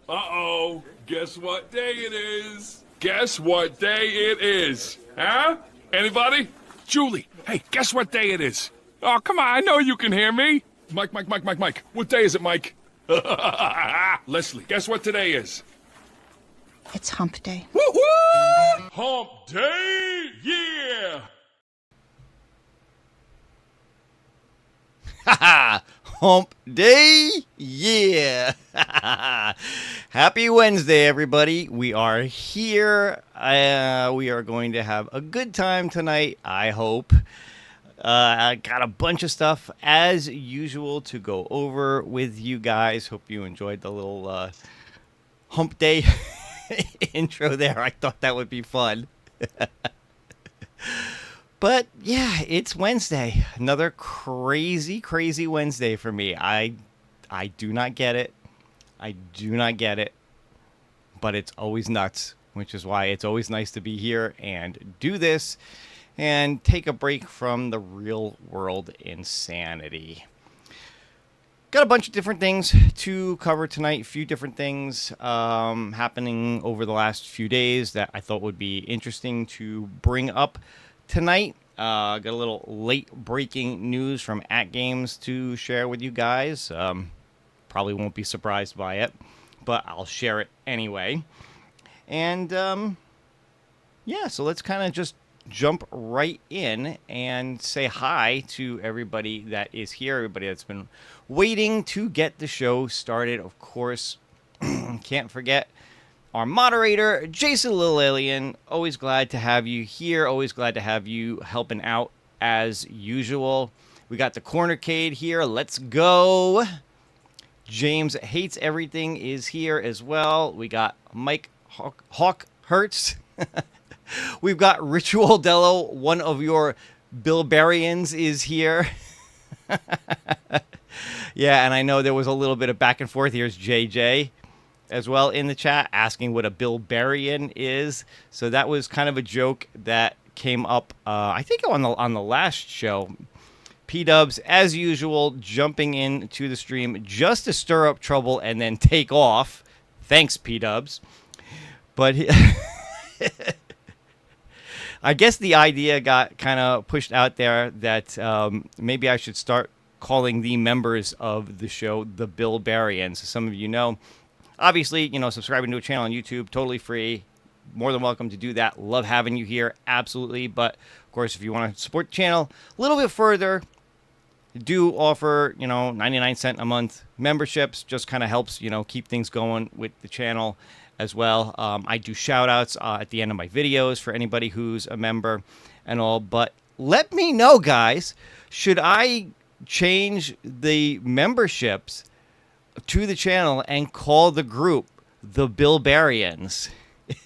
Uh-oh, guess what day it is? Guess what day it is? Huh? Anybody? Julie, hey, guess what day it is? Oh, come on, I know you can hear me. Mike. What day is it, Mike? Leslie, guess what today is? It's hump day. Woo-woo! Hump day, yeah! Hump day, yeah. Happy Wednesday, everybody. We are here. We are going to have a good time tonight, I hope. I got a bunch of stuff, as usual, to go over with you guys. Hope you enjoyed the little hump day intro there. I thought that would be fun. But yeah, it's Wednesday. Another crazy Wednesday for me. I do not get it. I do not get it. But it's always nuts, which is why it's always nice to be here and do this and take a break from the real world insanity. Got a bunch of different things to cover tonight. A few different things happening over the last few days that I thought would be interesting to bring up tonight. Got a little late breaking news from @Games to share with you guys. Probably won't be surprised by it, but I'll share it anyway. And yeah, so let's kind of just jump right in and say hi to everybody that is here, everybody that's been waiting to get the show started. Of course, can't forget our moderator, Jason Little Alien. Always glad to have you here. Always glad to have you helping out as usual. We got the Cornercade here. Let's go. James Hates Everything is here as well. We got Mike Hawk Hertz. We've got Ritual Dello, one of your Bilberians, is here. Yeah, and I know there was a little bit of back and forth. Here's JJ as well in the chat asking what a Bilberian is. So that was kind of a joke that came up, I think, on the last show. PDubs, as usual, jumping into the stream just to stir up trouble and then take off. Thanks, PDubs. But I guess the idea got kind of pushed out there that maybe I should start calling the members of the show the Bilberians. Some of you know. Obviously, subscribing to a channel on YouTube, totally free. More than welcome to do that. Love having you here, absolutely. But, of course, if you want to support the channel a little bit further, do offer, 99-cent a month memberships. Just kind of helps, keep things going with the channel as well. I do shout-outs at the end of my videos for anybody who's a member and all. But let me know, guys, should I change the memberships to the channel and call the group the Bilberians?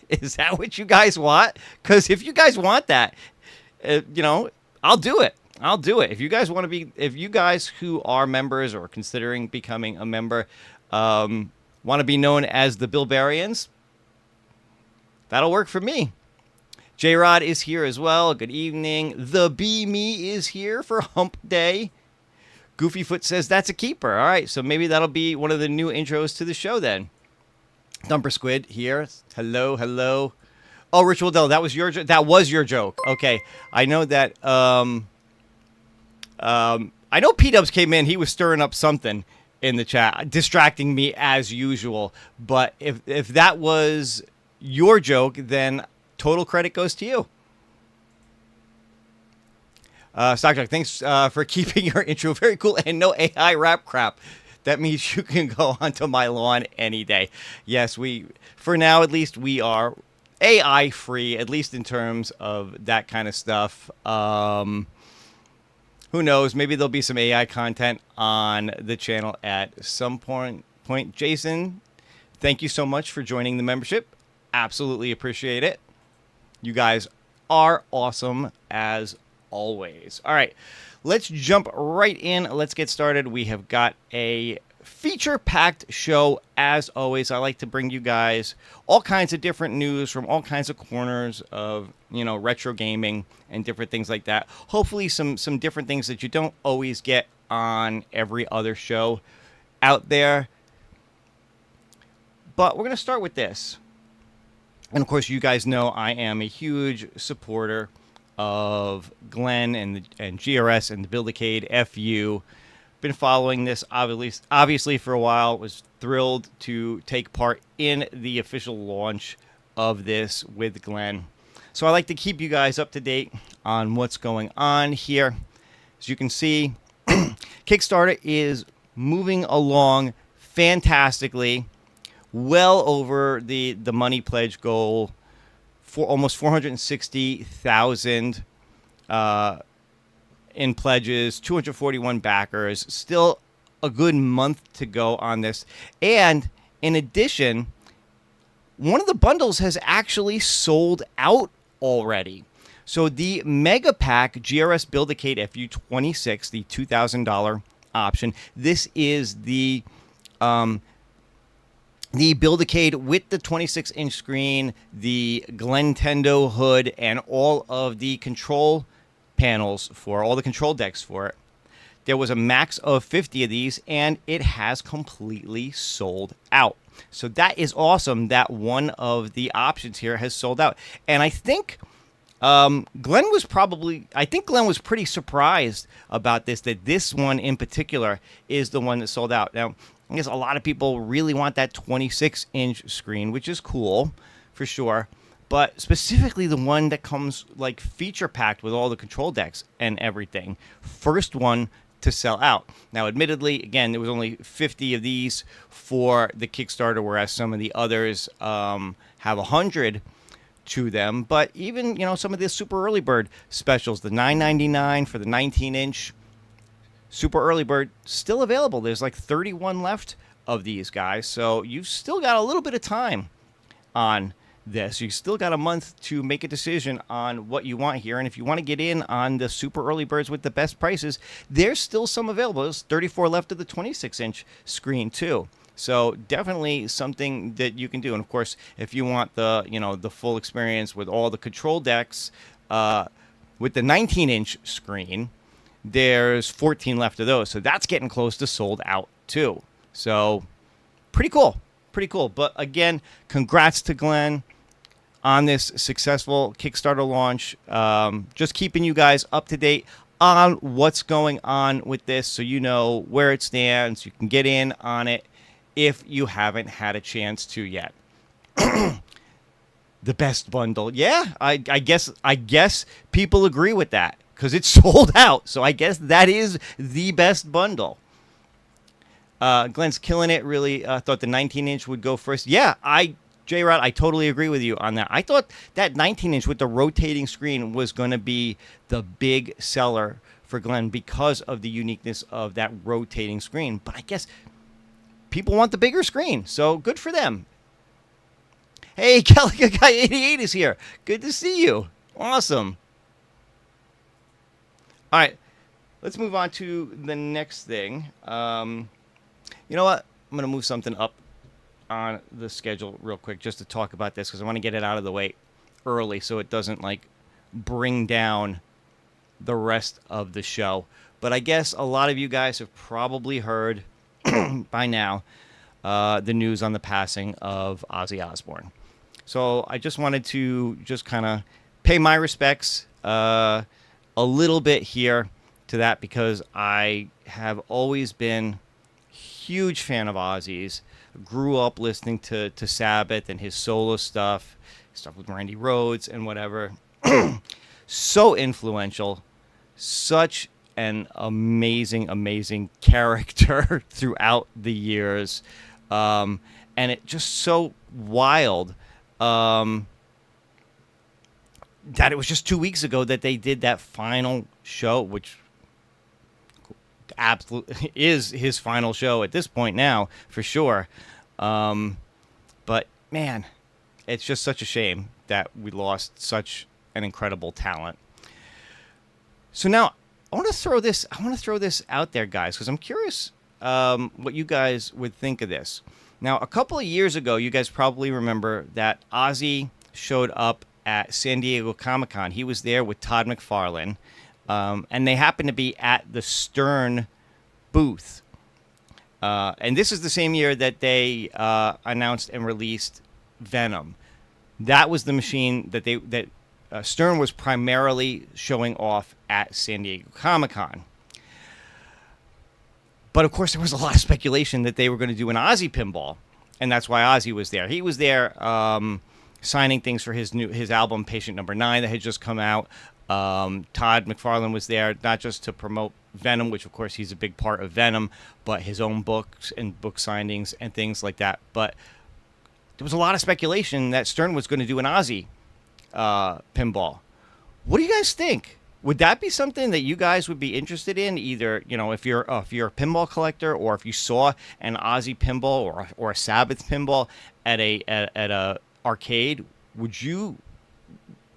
Is that what you guys want? Because if you guys want that, I'll do it. I'll do it. If you guys want to be, if you guys who are members or considering becoming a member want to be known as the Bilberians, that'll work for me. J-Rod is here as well. Good evening. The B-Me is here for Hump Day. Goofyfoot says that's a keeper. All right, so maybe that'll be one of the new intros to the show then. Dumper Squid here. Hello. Oh, Ritual Dell, that was your joke. Okay, I know that. I know P-Dubs came in. He was stirring up something in the chat, distracting me as usual. But if that was your joke, then total credit goes to you. Stockjock, thanks for keeping your intro very cool and no AI rap crap. That means you can go onto my lawn any day. Yes, for now at least, we are AI free, at least in terms of that kind of stuff. Who knows? Maybe there'll be some AI content on the channel at some point. Jason, thank you so much for joining the membership. Absolutely appreciate it. You guys are awesome as always. All right, let's jump right in. Let's get started. We have got a feature-packed show as always. I like to bring you guys all kinds of different news from all kinds of corners of, retro gaming and different things like that. Hopefully some different things that you don't always get on every other show out there. But we're going to start with this. And, of course, you guys know I am a huge supporter of Glenn and GRS and the Build-A-Cade FU. Been following this, obviously, for a while. Was thrilled to take part in the official launch of this with Glenn. So I like to keep you guys up to date on what's going on here. As you can see, Kickstarter is moving along fantastically, well over the money pledge goal, for almost 460,000 in pledges, 241 backers. Still a good month to go on this. And in addition, one of the bundles has actually sold out already. So the Mega Pack GRS Build-A-Cade FU26, the $2,000 option, this is the Build-A-Cade with the 26-inch screen, the Glentendo hood, and all of the control panels for all the control decks for it. There was a max of 50 of these, and it has completely sold out. So that is awesome that one of the options here has sold out. And I think Glenn was pretty surprised about this, that this one in particular is the one that sold out. Now, I guess a lot of people really want that 26-inch screen, which is cool for sure. But specifically the one that comes like feature packed with all the control decks and everything. First one to sell out. Now, admittedly, again, there was only 50 of these for the Kickstarter, whereas some of the others have 100 to them. But even, some of the super early bird specials, the $9.99 for the 19-inch super early bird, still available. There's like 31 left of these guys. So you've still got a little bit of time on this. You still got a month to make a decision on what you want here. And if you want to get in on the super early birds with the best prices, there's still some available. There's 34 left of the 26-inch screen too. So definitely something that you can do. And of course, if you want the, the full experience with all the control decks, with the 19-inch screen, there's 14 left of those. So that's getting close to sold out too. So pretty cool. Pretty cool. But again, congrats to Glenn on this successful Kickstarter launch. Just keeping you guys up to date on what's going on with this, so you know where it stands. You can get in on it if you haven't had a chance to yet. The best bundle. Yeah, I guess people agree with that because it's sold out. So I guess that is the best bundle. Glenn's killing it. Really thought the 19-inch would go first. Yeah, J-Rod, I totally agree with you on that. I thought that 19-inch with the rotating screen was going to be the big seller for Glenn because of the uniqueness of that rotating screen. But I guess people want the bigger screen, so good for them. Hey, Calico Guy 88 is here. Good to see you. Awesome. All right, let's move on to the next thing. You know what? I'm going to move something up on the schedule real quick just to talk about this because I want to get it out of the way early so it doesn't bring down the rest of the show. But I guess a lot of you guys have probably heard by now the news on the passing of Ozzy Osbourne. So I just wanted to just kind of pay my respects a little bit here to that because I have always been a huge fan of Ozzy's. Grew up listening to Sabbath and his solo stuff with Randy Rhoads and whatever. So influential. Such an amazing character throughout the years. And it just so wild that it was just 2 weeks ago that they did that final show, which absolutely is his final show at this point now, for sure. But man, it's just such a shame that we lost such an incredible talent. So now I want to throw this out there, guys, because I'm curious what you guys would think of this. Now, a couple of years ago, you guys probably remember that Ozzy showed up at San Diego Comic-Con. He was there with Todd McFarlane, and they happened to be at the Stern booth. And this is the same year that they announced and released Venom. That was the machine that Stern was primarily showing off at San Diego Comic-Con. But of course, there was a lot of speculation that they were going to do an Aussie Pinball, and that's why Aussie was there. He was there signing things for his album Patient Number 9 that had just come out. Todd McFarlane was there not just to promote Venom, which of course he's a big part of Venom, but his own books and book signings and things like that. But there was a lot of speculation that Stern was going to do an Aussie pinball. What do you guys think? Would that be something that you guys would be interested in? Either, if you're a pinball collector, or if you saw an Aussie pinball or a Sabbath pinball at a arcade, would you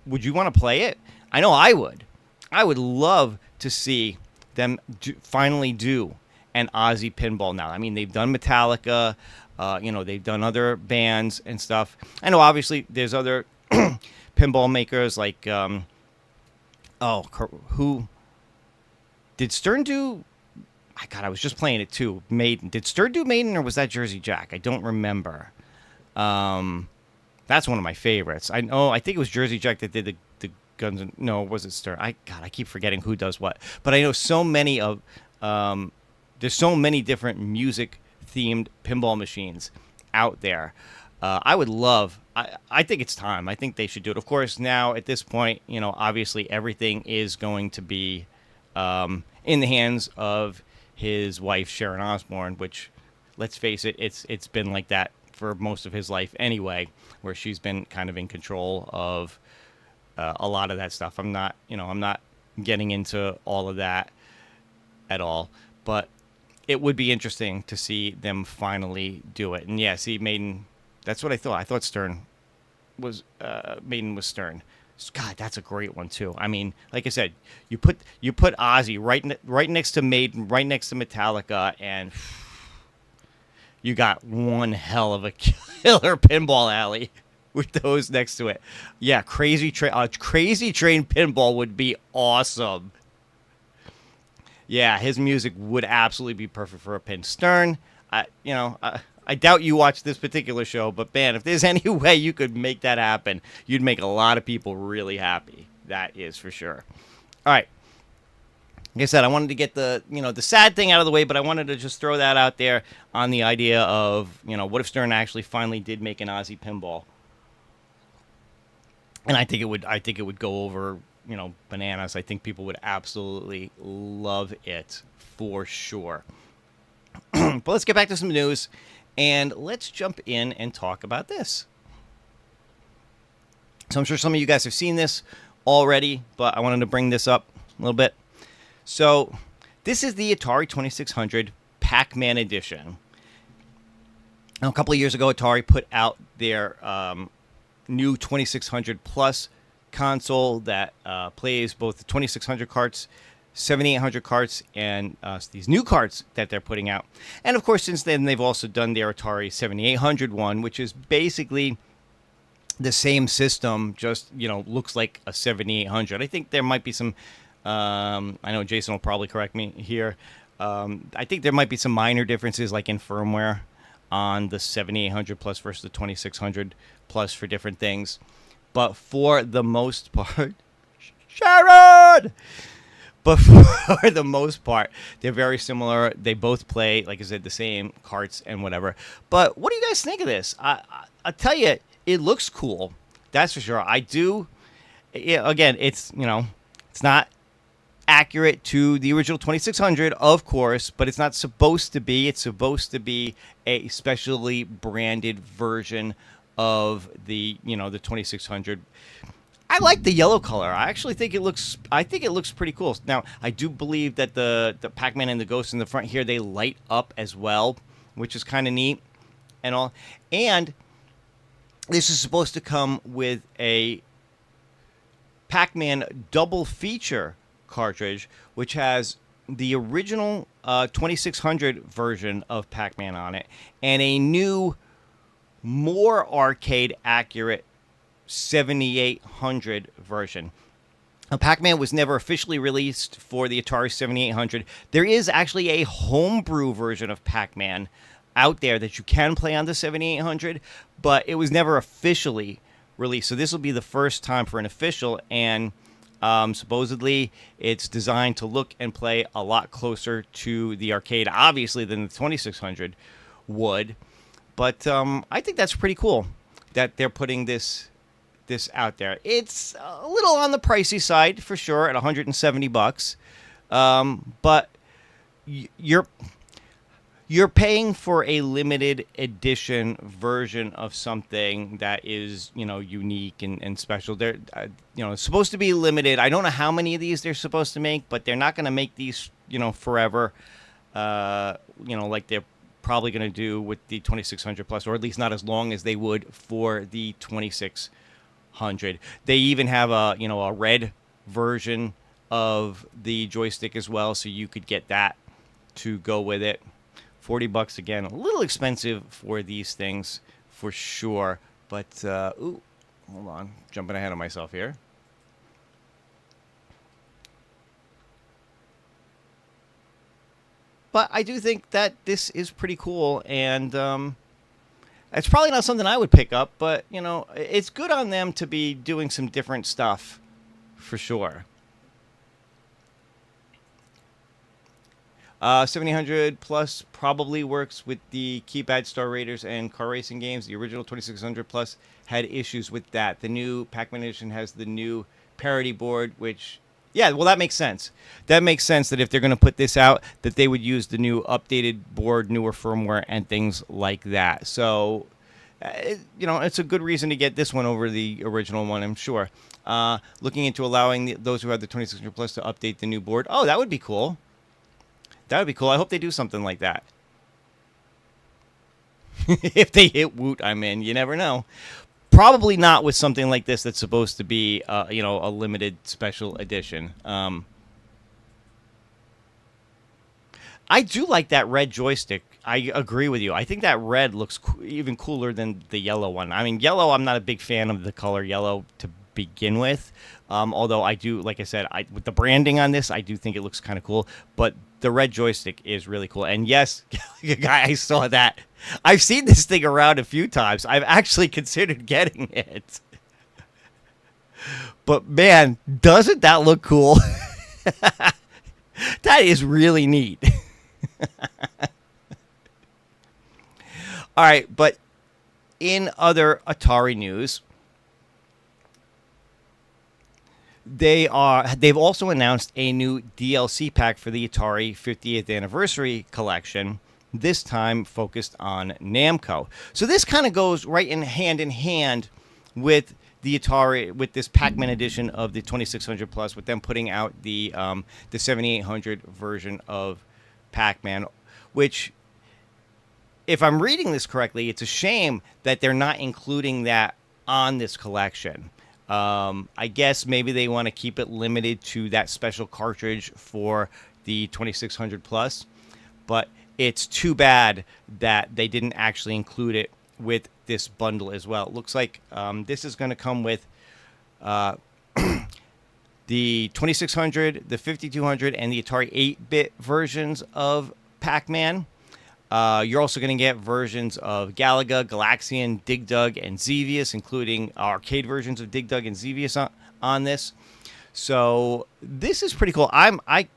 want to play it? I know I would. I would love to see them finally do an Aussie pinball now. I mean, they've done Metallica, they've done other bands and stuff. I know obviously there's other pinball makers like who did Stern do? I was just playing it too. Maiden. Did Stern do Maiden, or was that Jersey Jack? I don't remember. That's one of my favorites. I think it was Jersey Jack that did the Guns. No, was it Stern? I keep forgetting who does what. But I know so many of there's so many different music themed pinball machines out there. I would love. I think it's time. I think they should do it. Of course, now at this point, obviously everything is going to be in the hands of his wife Sharon Osbourne, which, let's face it, it's been like that for most of his life anyway, where she's been kind of in control of a lot of that stuff. I'm not getting into all of that at all, but it would be interesting to see them finally do it. And yeah, see, Maiden. That's what I thought. I thought Stern was Maiden was Stern. God, that's a great one too. I mean, like I said, you put Ozzy right next to Maiden, right next to Metallica, and you got one hell of a killer pinball alley with those next to it. Yeah, Crazy Train pinball would be awesome. Yeah, his music would absolutely be perfect for a pin. Stern, I doubt you watch this particular show, but man, if there's any way you could make that happen, you'd make a lot of people really happy. That is for sure. All right. Like I said, I wanted to get the sad thing out of the way, but I wanted to just throw that out there on the idea of, what if Stern actually finally did make an Aussie pinball? And I think it would go over, bananas. I think people would absolutely love it for sure. But let's get back to some news. And let's jump in and talk about this. So I'm sure some of you guys have seen this already, but I wanted to bring this up a little bit. So this is the Atari 2600 Pac-Man edition. Now, a couple of years ago, Atari put out their new 2600 Plus console that plays both the 2600 carts, 7800 carts, and these new carts that they're putting out. And of course, since then, they've also done their Atari 7800 one, which is basically the same system, just, looks like a 7800. I think there might be some, I know Jason will probably correct me here. I think there might be some minor differences, like in firmware on the 7800 Plus versus the 2600 Plus for different things. But for the most part, Sharon! But for the most part, they're very similar. They both play, like I said, the same carts and whatever. But what do you guys think of this? I'll tell you, it looks cool. That's for sure. I do. Yeah, again, it's not accurate to the original 2600, of course, but it's not supposed to be. It's supposed to be a specially branded version of the the 2600. I like the yellow color. I actually think it looks. I think it looks pretty cool. Now, I do believe that the Pac-Man and the Ghost in the front here, they light up as well, which is kind of neat, and all. And this is supposed to come with a Pac-Man double feature cartridge, which has the original 2600 version of Pac-Man on it, and a new, more arcade accurate 7800 version. Pac-Man was never officially released for the Atari 7800. There is actually a homebrew version of Pac-Man out there that you can play on the 7800, but it was never officially released. So this will be the first time for an official, and supposedly it's designed to look and play a lot closer to the arcade, obviously, than the 2600 would. But I think that's pretty cool that they're putting this out there. It's a little on the pricey side for sure at $170, but you're paying for a limited edition version of something that is, unique and special. They're it's supposed to be limited. I don't know how many of these they're supposed to make, but they're not going to make these forever. Like they're probably going to do with the 2600 plus, or at least not as long as they would for the 2600. They even have a red version of the joystick as well, so you could get that to go with it. $40 again, a little expensive for these things for sure. But hold on, jumping ahead of myself here. But I do think that this is pretty cool, and it's probably not something I would pick up, but, it's good on them to be doing some different stuff, for sure. 7800 Plus probably works with the Keypad Star Raiders and car racing games. The original 2600 Plus had issues with that. The new Pac-Man edition has the new Parody Board, which... yeah, well, that makes sense. That makes sense that if they're going to put this out, that they would use the new updated board, newer firmware, and things like that. So, it's a good reason to get this one over the original one, I'm sure. Looking into allowing those who have the 2600 Plus to update the new board. Oh, that would be cool. That would be cool. I hope they do something like that. If they hit Woot, I'm in. You never know. Probably not with something like this that's supposed to be, a limited special edition. I do like that red joystick. I agree with you. I think that red looks even cooler than the yellow one. I mean, yellow, I'm not a big fan of the color yellow to begin with. Although I do, like I said, with the branding on this, I do think it looks kind of cool. But the red joystick is really cool. And yes, I saw that. I've seen this thing around a few times. I've actually considered getting it. But man, doesn't that look cool? That is really neat. All right, but in other Atari news, they've also announced a new DLC pack for the Atari 50th Anniversary Collection, this time focused on Namco. So this kind of goes right in hand with the Atari, with this Pac-Man edition of the 2600 Plus, with them putting out the 7800 version of Pac-Man, which, if I'm reading this correctly, it's a shame that they're not including that on this collection. I guess maybe they want to keep it limited to that special cartridge for the 2600 Plus, but it's too bad that they didn't actually include it with this bundle as well. It looks like this is going to come with the 2600, the 5200, and the Atari 8-bit versions of Pac-Man. You're also going to get versions of Galaga, Galaxian, Dig Dug, and Xevious, including arcade versions of Dig Dug and Xevious on this. So this is pretty cool. I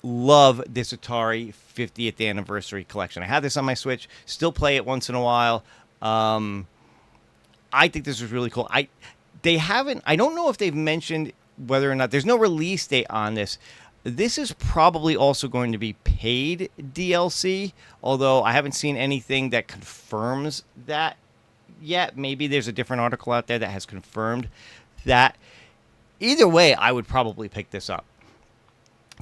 love this Atari 50th Anniversary Collection. I have this on my Switch, still play it once in a while. I think this is really cool. I don't know if they've mentioned whether or not there's no release date on this. This is probably also going to be paid DLC, although I haven't seen anything that confirms that yet. Maybe there's a different article out there that has confirmed that. Either way, I would probably pick this up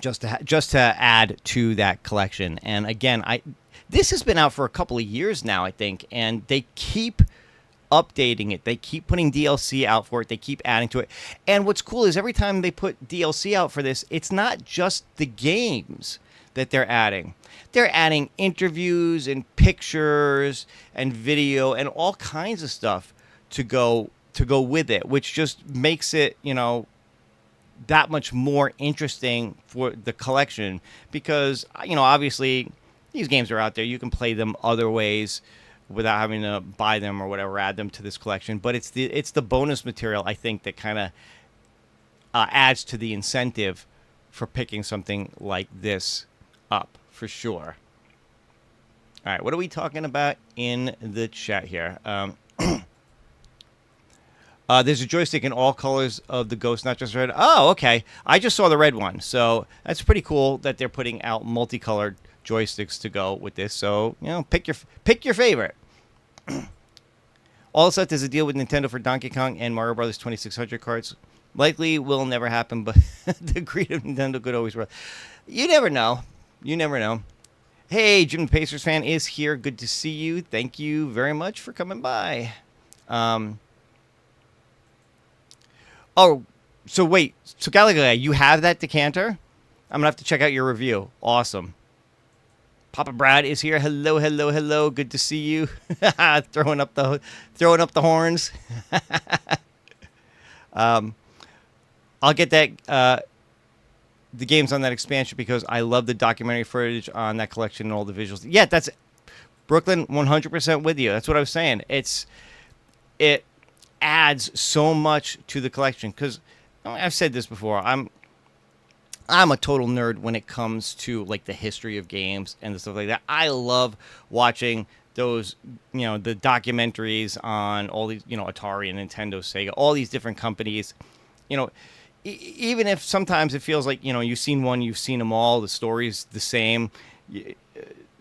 just to add to that collection. And again, this has been out for a couple of years now, I think, and they keep updating it. They keep putting DLC out for it. They keep adding to it. And what's cool is every time they put DLC out for this, it's not just the games that they're adding. They're adding interviews and pictures and video and all kinds of stuff to go with it, which just makes it, that much more interesting for the collection because, you know, obviously these games are out there. You can play them other ways without having to buy them or whatever, add them to this collection. But it's the bonus material, I think, that kind of adds to the incentive for picking something like this up, for sure. All right, what are we talking about in the chat here? There's a joystick in all colors of the Ghost, not just red. Oh, okay. I just saw the red one. So that's pretty cool that they're putting out multicolored joysticks to go with this. So, you know, pick your favorite. Also, there's a deal with Nintendo for Donkey Kong and Mario Brothers 2600 cards. Likely will never happen, but the greed of Nintendo could always run. You never know. You never know. Hey, Jim the Pacers fan is here. Good to see you. Thank you very much for coming by. Oh, so wait. So Gallagher, you have that decanter? I'm gonna have to check out your review. Awesome. Papa Brad is here. Hello, hello, hello. Good to see you. throwing up the horns. I'll get that the games on that expansion because I love the documentary footage on that collection and all the visuals. Yeah, that's Brooklyn. 100% with you. That's what I was saying. It adds so much to the collection because I've said this before. I'm a total nerd when it comes to like the history of games and the stuff like that. I love watching those, you know, the documentaries on all these, you know, Atari and Nintendo, Sega, all these different companies. You know, even if sometimes it feels like, you know, you've seen one, you've seen them all, the story's the same.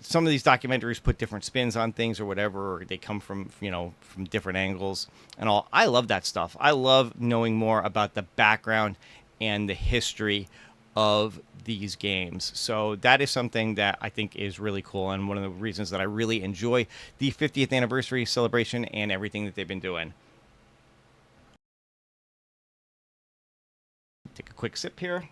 Some of these documentaries put different spins on things or whatever, or they come from, you know, from different angles and all. I love that stuff. I love knowing more about the background and the history of these games. So that is something that I think is really cool and one of the reasons that I really enjoy the 50th anniversary celebration and everything that they've been doing. Take a quick sip here.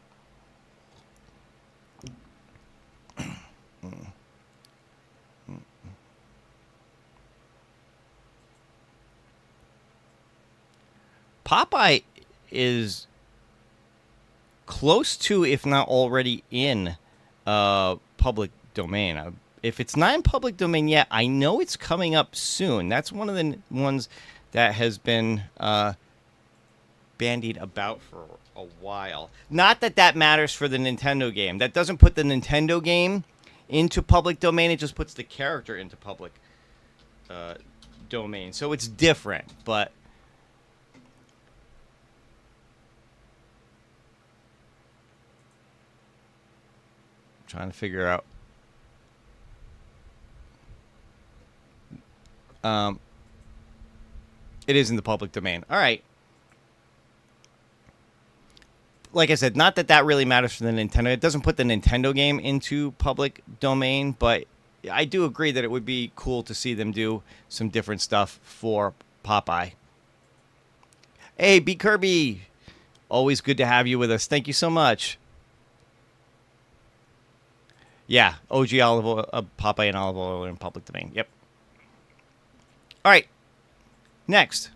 Popeye is close to, if not already in, public domain. If it's not in public domain yet, I know it's coming up soon. That's one of the ones that has been bandied about for a while. Not that that matters for the Nintendo game. That doesn't put the Nintendo game into public domain. It just puts the character into public domain. So it's different, but trying to figure out. It is in the public domain. All right. Like I said, not that that really matters for the Nintendo. It doesn't put the Nintendo game into public domain, but I do agree that it would be cool to see them do some different stuff for Popeye. Hey, B. Kirby. Always good to have you with us. Thank you so much. Yeah, OG olive oil, Popeye and olive oil are in public domain. Yep. All right. Next.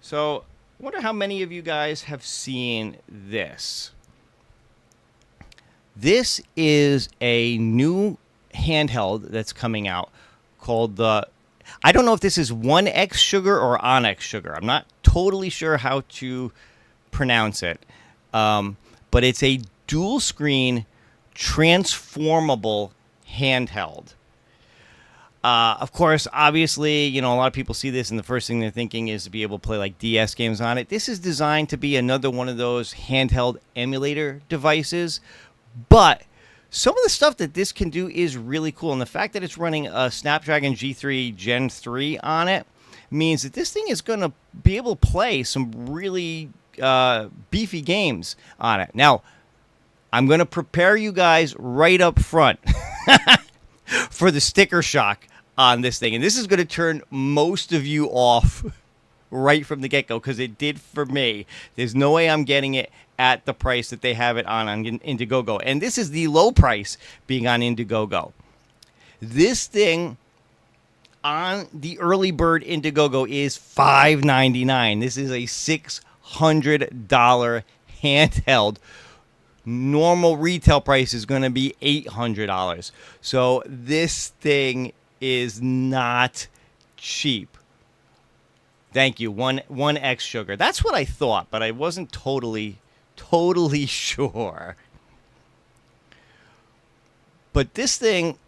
So, I wonder how many of you guys have seen this. This is a new handheld that's coming out called the... I don't know if this is ONEX Sugar or OnX Sugar. I'm not totally sure how to pronounce it. But it's a dual screen transformable handheld. Of course, obviously, you know, a lot of people see this and the first thing they're thinking is to be able to play like DS games on it. This is designed to be another one of those handheld emulator devices. But some of the stuff that this can do is really cool. And the fact that it's running a Snapdragon G3 Gen 3 on it means that this thing is going to be able to play some really beefy games on it. Now, I'm going to prepare you guys right up front for the sticker shock on this thing. And this is going to turn most of you off right from the get-go because it did for me. There's no way I'm getting it at the price that they have it on Indiegogo. And this is the low price being on Indiegogo. This thing on the early bird Indiegogo is $5.99. This is a $600 handheld. Normal retail price is going to be $800. So this thing is not cheap. Thank you, ONEX Sugar. That's what I thought, but I wasn't totally sure. But this thing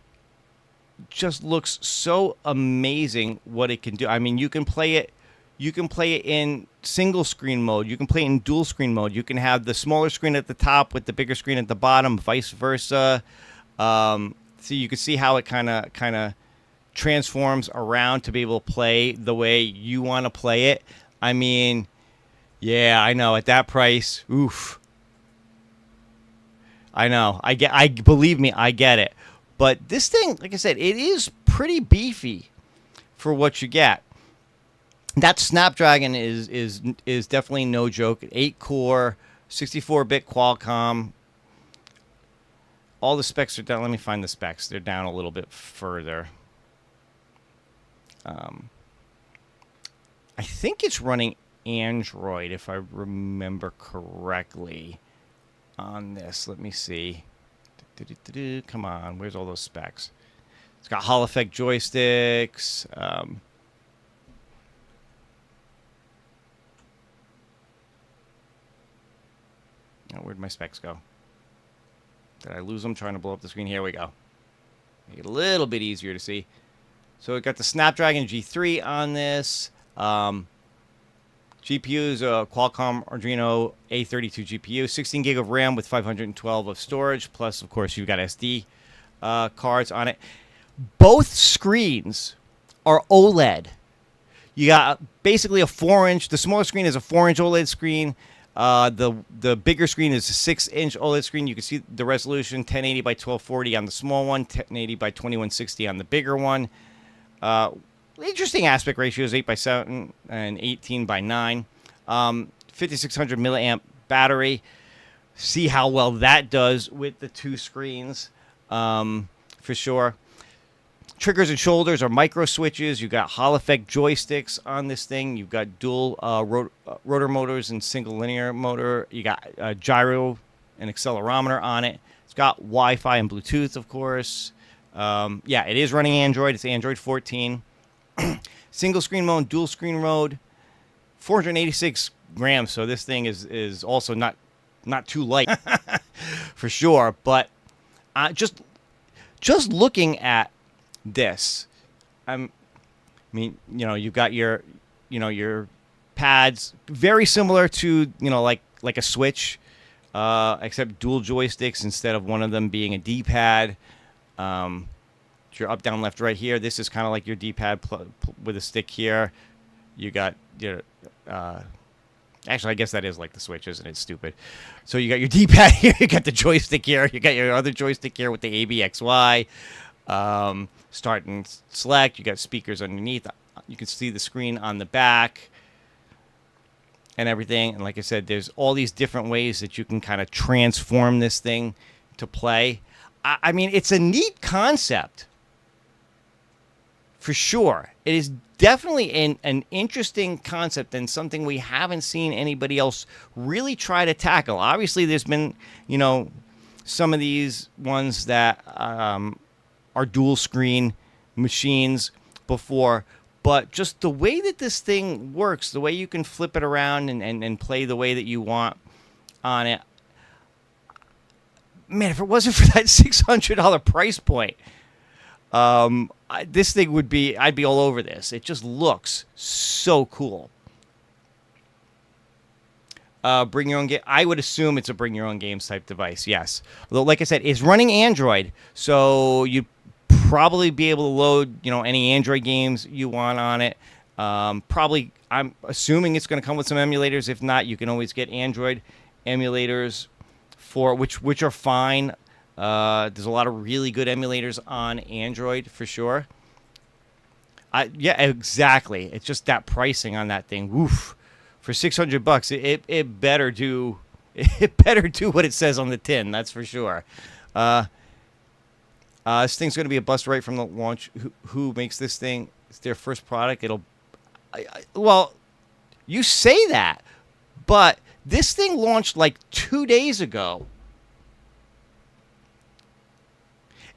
just looks so amazing what it can do. I mean, you can play it in single screen mode. You can play it in dual screen mode. You can have the smaller screen at the top with the bigger screen at the bottom, vice versa. So you can see how it kind of transforms around to be able to play the way you want to play it. I mean, yeah, I know at that price, oof. I know. Believe me, I get it. But this thing, like I said, it is pretty beefy for what you get. That Snapdragon is definitely no joke. 8-core, 64-bit Qualcomm. All the specs are down. Let me find the specs. They're down a little bit further. I think it's running Android, if I remember correctly, on this. Let me see. Come on, where's all those specs? It's got Hall Effect joysticks. Where'd my specs go? Did I lose them trying to blow up the screen? Here we go. Make it a little bit easier to see. So we've got the Snapdragon G3 on this. GPU is a Qualcomm Adreno A32 GPU, 16 gig of RAM with 512 of storage, plus, of course, you've got SD cards on it. Both screens are OLED. You got basically a 4-inch. The smaller screen is a 4-inch OLED screen. The bigger screen is a 6-inch OLED screen. You can see the resolution, 1080 by 1240 on the small one, 1080 by 2160 on the bigger one. Interesting aspect ratios, 8:7 and 18:9. 5600 milliamp battery. See how well that does with the two screens, for sure. Triggers and shoulders are micro switches. You've got Hall Effect joysticks on this thing. You've got dual rotor motors and single linear motor. You got a gyro and accelerometer on it. It's got Wi-Fi and Bluetooth, of course. Yeah, it is running Android. It's Android 14. Single screen mode, dual screen mode, 486 grams. So this thing is also not too light for sure. But just looking at this, I mean, you've got your pads, very similar to like a Switch, except dual joysticks instead of one of them being a D-pad. Your up, down, left, right here. This is kind of like your D-pad with a stick here. You got your... actually, I guess that is like the Switch, isn't it? Stupid. So you got your D-pad here. You got the joystick here. You got your other joystick here with the ABXY. Start and select. You got speakers underneath. You can see the screen on the back and everything. And like I said, there's all these different ways that you can kind of transform this thing to play. I mean, it's a neat concept. For sure. It is definitely an interesting concept and something we haven't seen anybody else really try to tackle. Obviously, there's been, some of these ones that are dual screen machines before, but just the way that this thing works, the way you can flip it around and play the way that you want on it. Man, if it wasn't for that $600 price point, this thing I'd be all over this. It just looks so cool. Bring your own game. I would assume it's a bring your own games type device. Yes. Although, like I said, it's running Android, so you'd probably be able to load, any Android games you want on it. Probably, I'm assuming it's going to come with some emulators. If not, you can always get Android emulators for which are fine. There's a lot of really good emulators on Android for sure. Yeah, exactly. It's just that pricing on that thing. Woof. For $600, it better do what it says on the tin. That's for sure. This thing's going to be a bust right from the launch. Who makes this thing? it's their first product. Well, you say that, but this thing launched like 2 days ago.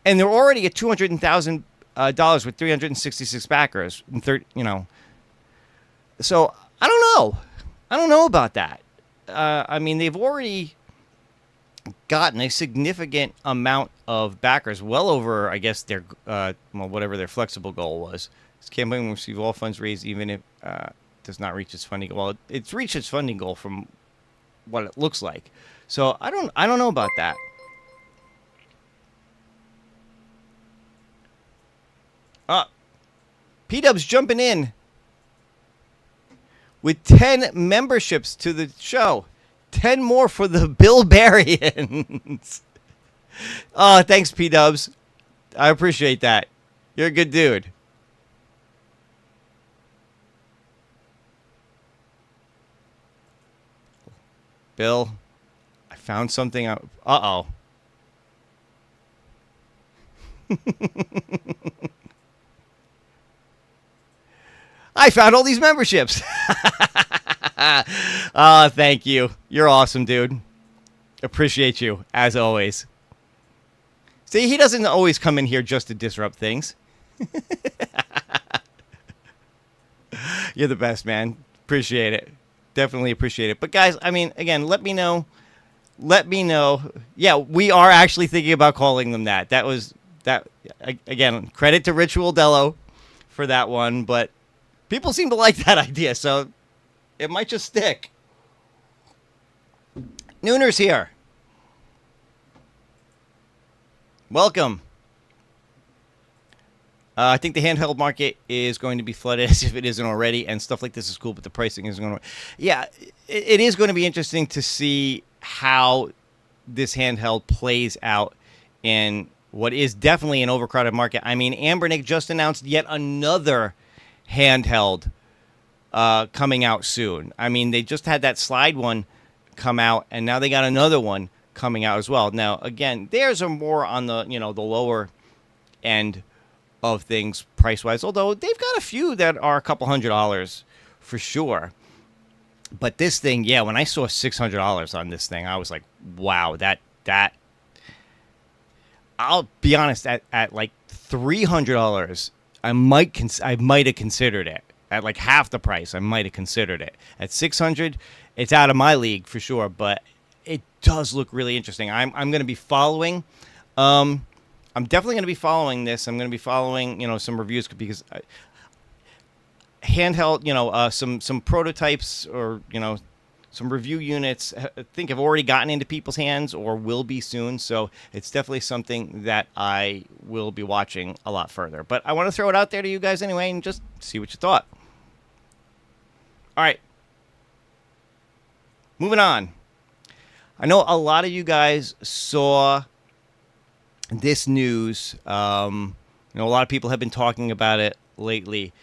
And they're already at $200,000 with 366 backers. So I don't know. I don't know about that. I mean, they've already gotten a significant amount of backers, well over, I guess, their whatever their flexible goal was. This campaign will receive all funds raised, even if does not reach its funding goal. Well, it's reached its funding goal from what it looks like. So I don't know about that. PDubs jumping in with 10 memberships to the show. 10 more for the Billbarians. Oh, thanks, PDubs. I appreciate that. You're a good dude. Bill, I found something. Uh-oh. I found all these memberships. Thank you. You're awesome, dude. Appreciate you, as always. See, he doesn't always come in here just to disrupt things. You're the best, man. Appreciate it. Definitely appreciate it. But, guys, I mean, again, let me know. Let me know. Yeah, we are actually thinking about calling them that. That was, again, credit to Ritual Dello for that one, but people seem to like that idea, so it might just stick. Nooner's here. Welcome. I think the handheld market is going to be flooded as if it isn't already, and stuff like this is cool, but the pricing isn't going to... Yeah, it is going to be interesting to see how this handheld plays out in what is definitely an overcrowded market. I mean, Ambernick just announced yet another handheld coming out soon. I mean, they just had that slide one come out, and now they got another one coming out as well. Now, again, theirs are more on the, the lower end of things price-wise, although they've got a few that are a couple $100 for sure. But this thing, yeah, when I saw $600 on this thing, I was like, wow, that I'll be honest, at like $300, I might have considered it. At like half the price, I might have considered it. At $600, it's out of my league for sure, but it does look really interesting. I'm going to be following. I'm definitely going to be following this. I'm going to be following, some reviews because handheld, some prototypes or, some review units I think have already gotten into people's hands or will be soon. So it's definitely something that I will be watching a lot further. But I want to throw it out there to you guys anyway and just see what you thought. All right. Moving on. I know a lot of you guys saw this news. A lot of people have been talking about it lately.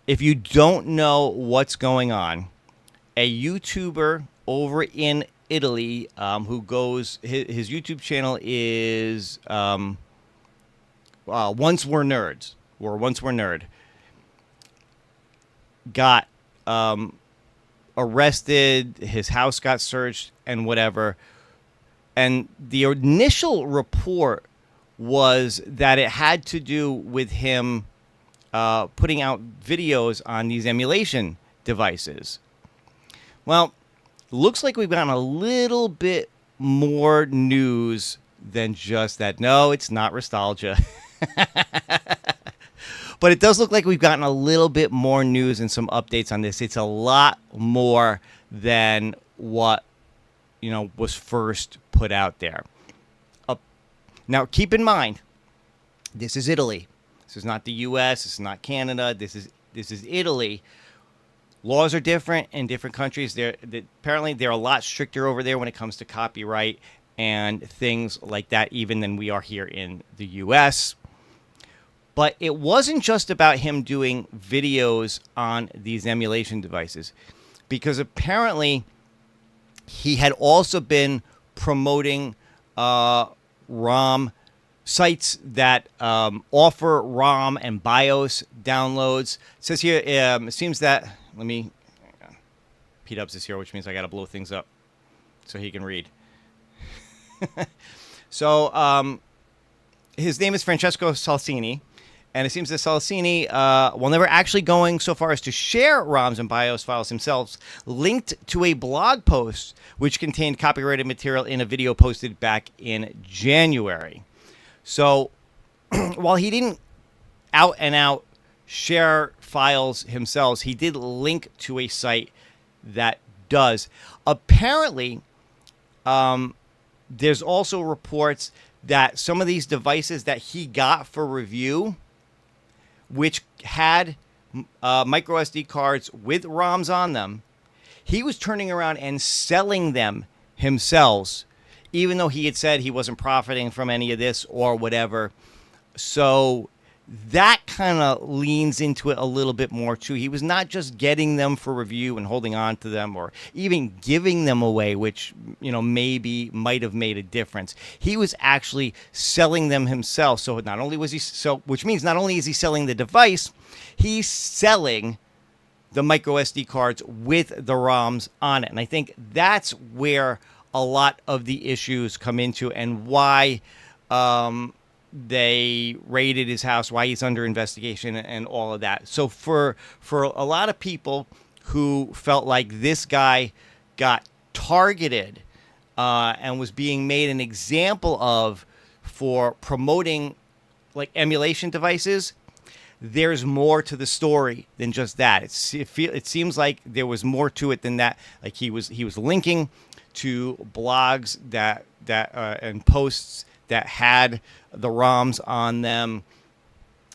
If you don't know what's going on, a YouTuber over in Italy who goes, his YouTube channel is Once We're Nerds, or Once We're Nerd, got arrested, his house got searched, and whatever. And the initial report was that it had to do with him putting out videos on these emulation devices. Well, looks like we've gotten a little bit more news than just that. No, it's not nostalgia. But it does look like we've gotten a little bit more news and some updates on this. It's a lot more than what, was first put out there. Now, keep in mind, this is Italy. This is not the U.S. This is not Canada. This is Italy. Laws are different in different countries. Apparently, they're a lot stricter over there when it comes to copyright and things like that, even than we are here in the U.S. But it wasn't just about him doing videos on these emulation devices, because apparently he had also been promoting ROM sites that offer ROM and BIOS downloads. It says here, it seems that, PDubs is here, which means I got to blow things up so he can read. So his name is Francesco Salsini, and it seems that Salsini, while never actually going so far as to share ROMs and BIOS files himself, linked to a blog post which contained copyrighted material in a video posted back in January. So while he didn't out and out share files himself, he did link to a site that does. Apparently, there's also reports that some of these devices that he got for review, which had micro SD cards with ROMs on them, he was turning around and selling them himself, even though he had said he wasn't profiting from any of this or whatever. So that kind of leans into it a little bit more too. He was not just getting them for review and holding on to them or even giving them away, which, maybe might have made a difference. He was actually selling them himself. So not only was he which means not only is he selling the device, he's selling the micro SD cards with the ROMs on it. And I think that's where a lot of the issues come into, and why they raided his house, why he's under investigation, and all of that. So for a lot of people who felt like this guy got targeted and was being made an example of for promoting like emulation devices, there's more to the story than just that. It seems like there was more to it than that. Like he was linking to blogs that and posts that had the ROMs on them.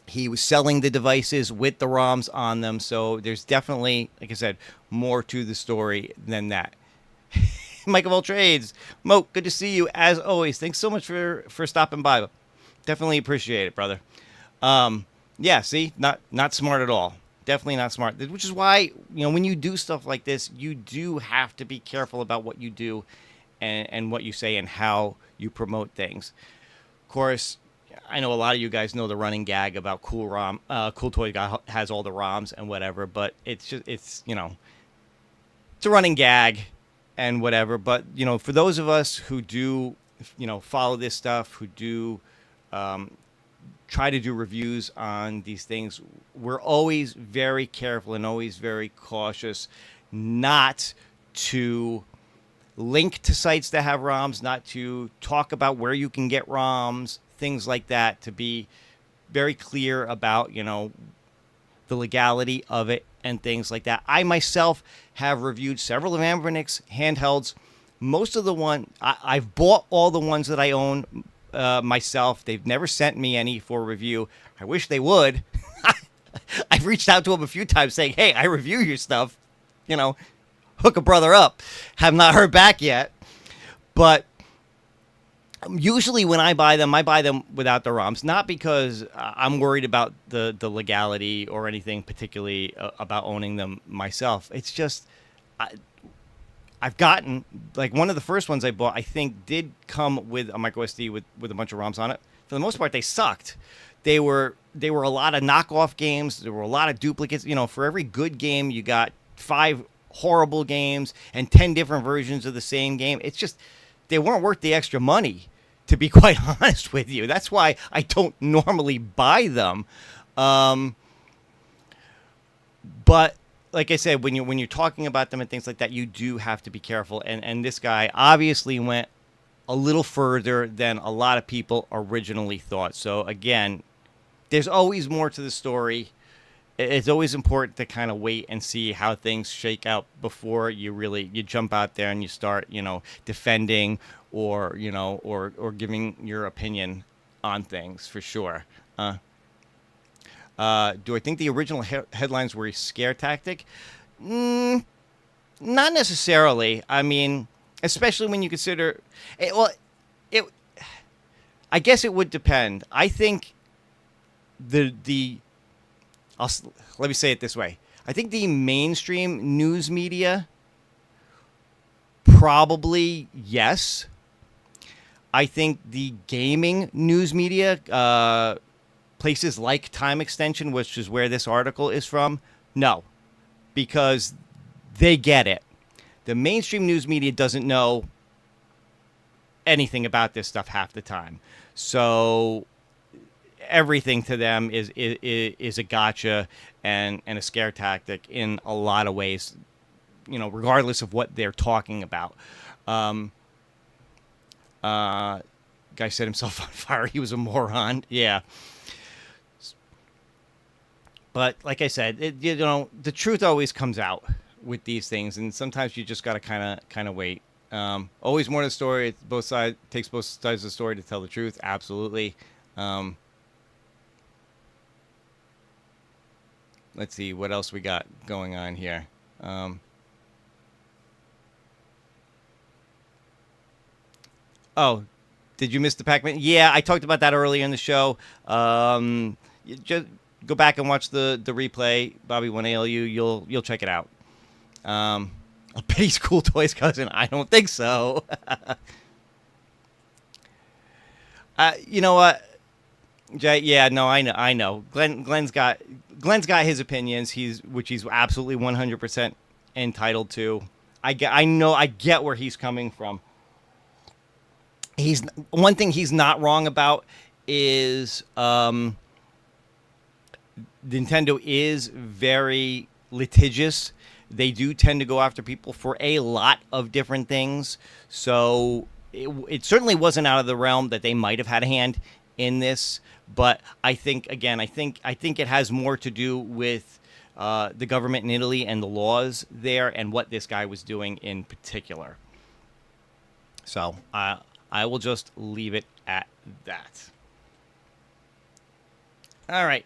He was selling the devices with the ROMs on them. So there's definitely, like I said, more to the story than that. Mike of all trades, Mo, good to see you as always. Thanks so much for stopping by. Definitely appreciate it, brother. Yeah, see, not smart at all. Definitely not smart. Which is why, when you do stuff like this, you do have to be careful about what you do and what you say and how you promote things. Of course, I know a lot of you guys know the running gag about Cool Toy Guy has all the ROMs and whatever, but it's a running gag and whatever. But, for those of us who do, follow this stuff, who do try to do reviews on these things, we're always very careful and always very cautious not to link to sites that have ROMs, not to talk about where you can get ROMs, things like that, to be very clear about, the legality of it and things like that. I myself have reviewed several of Anbernick's handhelds. Most of I've bought all the ones that I own myself. They've never sent me any for review. I wish they would. I've reached out to them a few times saying, hey, I review your stuff, hook a brother up. Have not heard back yet. But usually when I buy them without the ROMs, not because I'm worried about the legality or anything particularly about owning them myself. It's just I've gotten, like, one of the first ones I bought, I think, did come with a micro SD with a bunch of ROMs on it. For the most part, they sucked. They were a lot of knockoff games. There were a lot of duplicates. For every good game, you got 5 horrible games and 10 different versions of the same game. It's just, they weren't worth the extra money, to be quite honest with you. That's why I don't normally buy them. But like I said, when you're talking about them and things like that, you do have to be careful. And this guy obviously went a little further than a lot of people originally thought. So again, there's always more to the story. It's always important to kind of wait and see how things shake out before you jump out there and you start, defending or giving your opinion on things, for sure. Do I think the original headlines were a scare tactic? Not necessarily. I mean, especially when you consider I guess it would depend. I think let me say it this way. I think the mainstream news media, probably yes. I think the gaming news media, places like Time Extension, which is where this article is from, no, because they get it. The mainstream news media doesn't know anything about this stuff half the time. So everything to them is a gotcha and a scare tactic in a lot of ways, regardless of what they're talking about. Guy set himself on fire. He was a moron. Yeah. But like I said, the truth always comes out with these things, and sometimes you just got to kind of wait. Always more to the story. Takes both sides of the story to tell the truth. Absolutely. Let's see what else we got going on here. Oh, did you miss the Pac-Man? Yeah, I talked about that earlier in the show. You just go back and watch the replay. Bobby 1ALU, you'll check it out. I bet he's Cool Toys' cousin. I don't think so. You know what, Jay? Yeah, no, I know. Glenn's got his opinions. Which he's absolutely 100% entitled to. I get where he's coming from. One thing he's not wrong about is Nintendo is very litigious. They do tend to go after people for a lot of different things. So it certainly wasn't out of the realm that they might have had a hand in this. But I think it has more to do with the government in Italy and the laws there and what this guy was doing in particular. So I will just leave it at that. All right.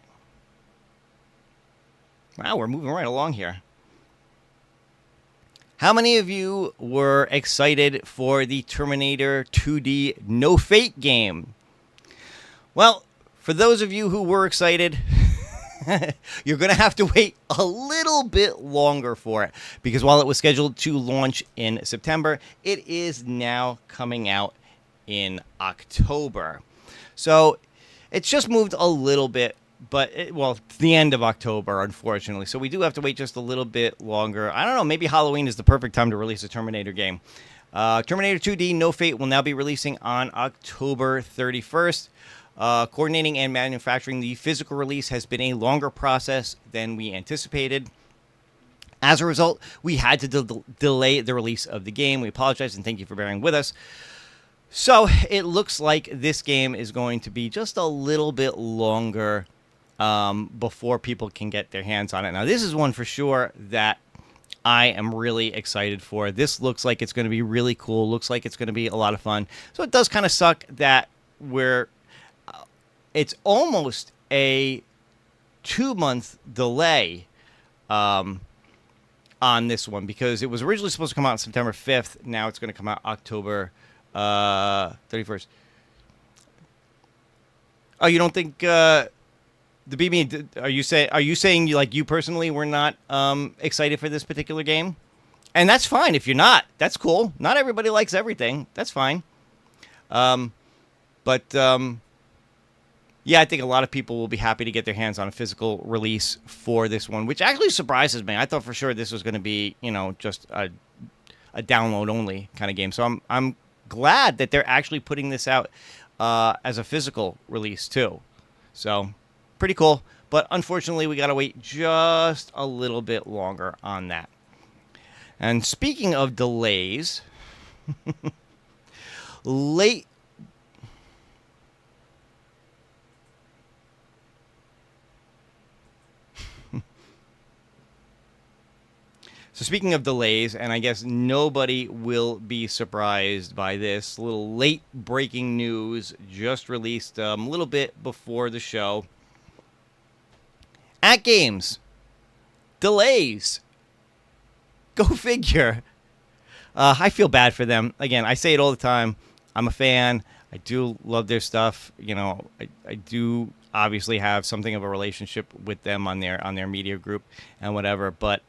Wow, we're moving right along here. How many of you were excited for the Terminator 2D No Fate game? Well, for those of you who were excited, you're going to have to wait a little bit longer for it, because while it was scheduled to launch in September, it is now coming out in October. So it's just moved a little bit, but it's the end of October, unfortunately. So we do have to wait just a little bit longer. I don't know, maybe Halloween is the perfect time to release a Terminator game. Terminator 2D No Fate will now be releasing on October 31st. Coordinating and manufacturing the physical release has been a longer process than we anticipated. As a result, we had to delay the release of the game. We apologize and thank you for bearing with us. So it looks like this game is going to be just a little bit longer before people can get their hands on it. Now, this is one for sure that I am really excited for. This looks like it's going to be really cool. Looks like it's going to be a lot of fun. So it does kind of suck that it's almost a 2-month delay on this one, because it was originally supposed to come out on September 5th. Now it's going to come out October 31st. Oh, you don't think the BB? Are you saying you personally were not excited for this particular game? And that's fine if you're not. That's cool. Not everybody likes everything. That's fine. Yeah, I think a lot of people will be happy to get their hands on a physical release for this one, which actually surprises me. I thought for sure this was going to be, just a download only kind of game. So I'm glad that they're actually putting this out as a physical release too. So pretty cool. But unfortunately, we got to wait just a little bit longer on that. And speaking of delays, So speaking of delays, and I guess nobody will be surprised by this, little late breaking news just released a little bit before the show. At Games, delays. Go figure. I feel bad for them. Again, I say it all the time. I'm a fan. I do love their stuff. I do obviously have something of a relationship with them on their media group and whatever, but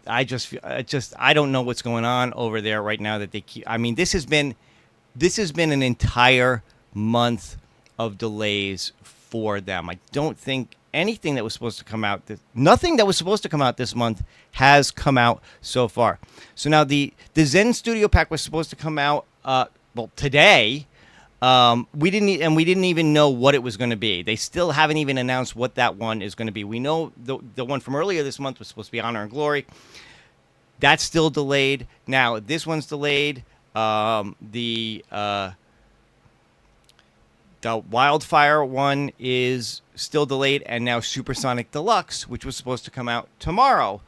I don't know what's going on over there right now that they keep. I mean, this has been this has been an entire month of delays for them. I don't think anything that was supposed to come out, nothing that was supposed to come out this month has come out so far. So now the Zen Studio Pack was supposed to come out, today. We didn't even know what it was going to be. They still haven't even announced what that one is going to be. We know the one from earlier this month was supposed to be Honor and Glory. That's still delayed. Now this one's delayed. The Wildfire one is still delayed, and now Supersonic Deluxe, which was supposed to come out tomorrow,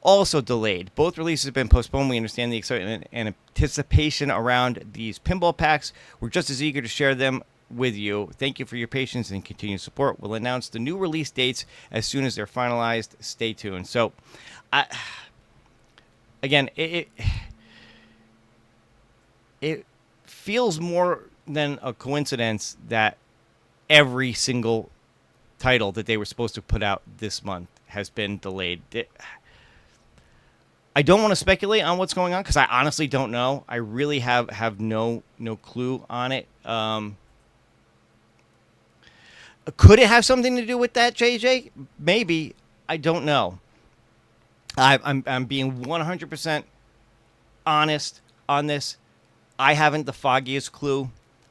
also delayed. Both releases have been postponed. We understand the excitement and anticipation around these pinball packs. We're just as eager to share them with you. Thank you for your patience and continued support. We'll announce the new release dates as soon as they're finalized. Stay tuned. So, again, it feels more than a coincidence that every single title that they were supposed to put out this month has been delayed. I don't want to speculate on what's going on because I honestly don't know. I really have no clue on it. Could it have something to do with that, JJ? Maybe. I don't know. I'm being 100% honest on this. I haven't the foggiest clue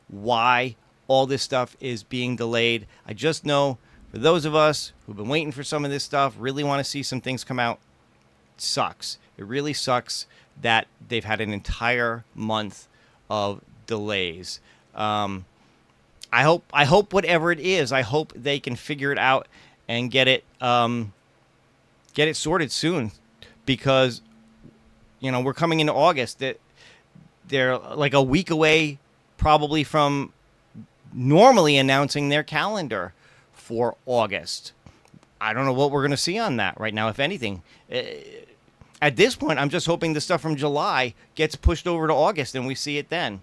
why all this stuff is being delayed. I just know for those of us who've been waiting for some of this stuff, really want to see some things come out, it sucks. It really sucks that they've had an entire month of delays. I hope whatever it is, I hope they can figure it out and get it sorted soon, because we're coming into August. That they're like a week away probably from normally announcing their calendar for August. I don't know what we're going to see on that right now, if anything. At this point, I'm just hoping the stuff from July gets pushed over to August and we see it then.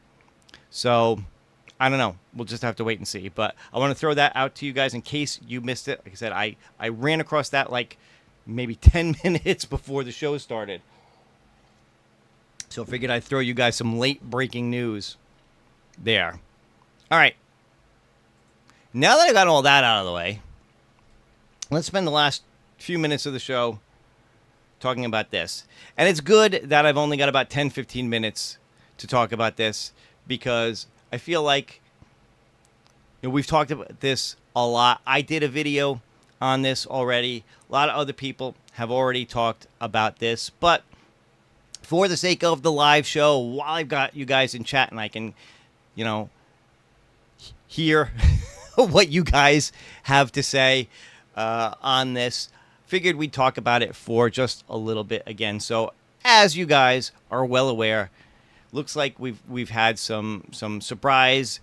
So, I don't know. We'll just have to wait and see. But I want to throw that out to you guys in case you missed it. Like I said, I ran across that like maybe 10 minutes before the show started. So I figured I'd throw you guys some late breaking news there. All right. Now that I got all that out of the way, let's spend the last few minutes of the show talking about this. And it's good that I've only got about 10, 15 minutes to talk about this, because I feel like we've talked about this a lot. I did a video on this already. A lot of other people have already talked about this. But for the sake of the live show, while I've got you guys in chat and I can, hear what you guys have to say on this, figured we'd talk about it for just a little bit again. So, as you guys are well aware, looks like we've had some surprise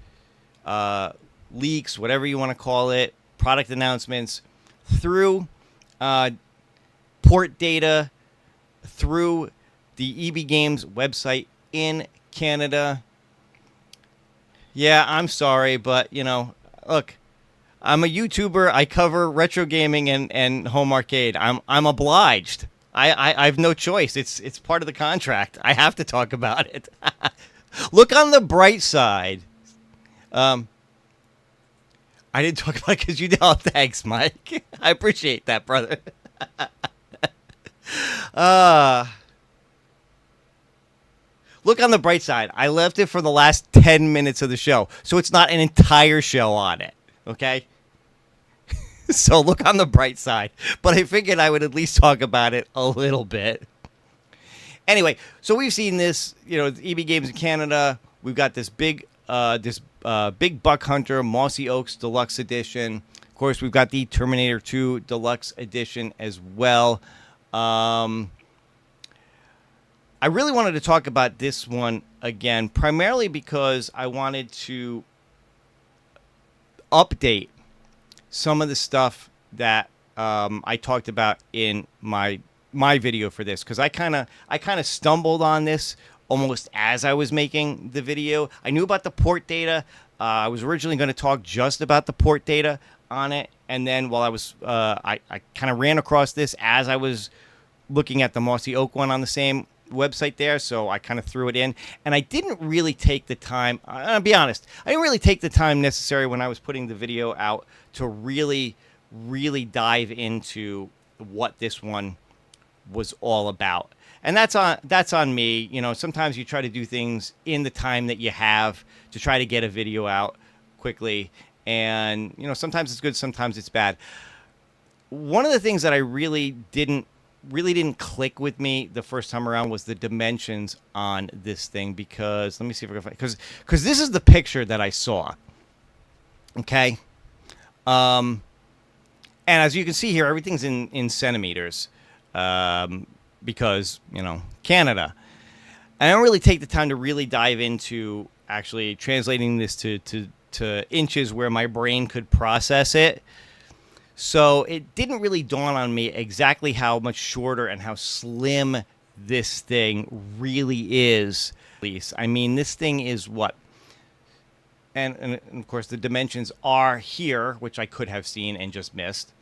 leaks, whatever you want to call it, product announcements through port data, through the EB Games website in Canada. Yeah, I'm sorry, but look, I'm a YouTuber. I cover retro gaming and home arcade. I'm obliged. I have no choice. It's part of the contract. I have to talk about it. Look on the bright side. I didn't talk about it because you did. Oh, thanks, Mike. I appreciate that, brother. Look on the bright side. I left it for the last 10 minutes of the show, so it's not an entire show on it, okay? So look on the bright side. But I figured I would at least talk about it a little bit. Anyway, so we've seen this, EB Games in Canada. We've got this big Buck Hunter Mossy Oaks Deluxe Edition. Of course, we've got the Terminator 2 Deluxe Edition as well. I really wanted to talk about this one again, primarily because I wanted to update some of the stuff that I talked about in my video for this, because I kind of stumbled on this almost as I was making the video. I knew about the port data. I was originally going to talk just about the port data on it, and then while I was I kind of ran across this as I was looking at the Mossy Oak one on the same website there, so I kind of threw it in. And I didn't really take the time, I'll be honest, I didn't really take the time necessary when I was putting the video out to really dive into what this one was all about. And that's on me. You know, sometimes you try to do things in the time that you have to try to get a video out quickly. And, you know, sometimes it's good, sometimes it's bad. One of the things that I really didn't click with me the first time around was the dimensions on this thing, because let me see if I can find, because this is the picture that I saw. Okay. And as you can see here, everything's in centimeters, because, you know, Canada. And I don't really take the time to really dive into actually translating this to inches where my brain could process it. So it didn't really dawn on me exactly how much shorter and how slim this thing really is. I mean, this thing is what? And of course, the dimensions are here, which I could have seen and just missed.